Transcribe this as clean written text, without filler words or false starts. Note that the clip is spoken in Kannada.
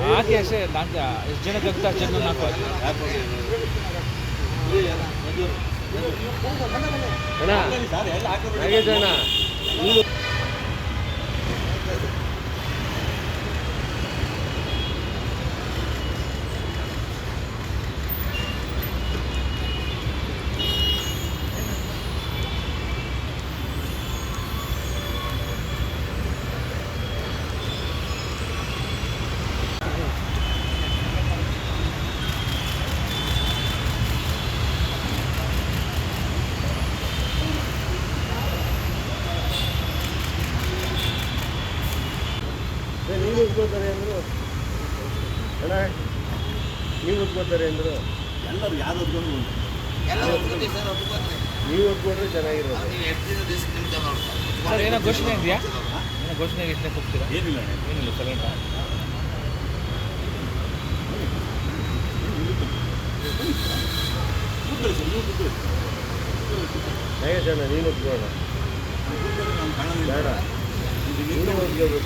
ಹಾಕಿ ಅಷ್ಟೇ ನಾನು ಎಷ್ಟು ಜನಕ್ಕೆ ಅಂತ ಅಷ್ಟು ಜನ ಹಾಕೋ ಅಣ್ಣ ನಾಗೇಶ್ ಅಣ್ಣ ನೀವು ಉದ್ಕೋತಾರೆ ಅಂದರು ಅಣ್ಣ ನೀವು ಉದ್ಕೋತಾರೆ ಅಂದರು ಎಲ್ಲರೂ ಯಾರು ಹೊತ್ಕೊಂಡು ನೀವು ಉದ್ಕೊಂಡ್ರೆ ಚೆನ್ನಾಗಿರೋದು ಸರ್ ಏನೋ ಘೋಷಣೆ ಇದೆಯಾ ಏನೋ ಘೋಷಣೆ ಗಿಷಣೆ ಹೋಗ್ತೀರಾ ಏನಿಲ್ಲ ಏನಿಲ್ಲ ಸೈಲೆಂಟ್ ನಾಗೇಶ್ ಅಣ್ಣ ನೀನು ಉದ್ಕೋಣ ಬೇಡ ನೀನು ಉದ್ಕೋಬೇಕು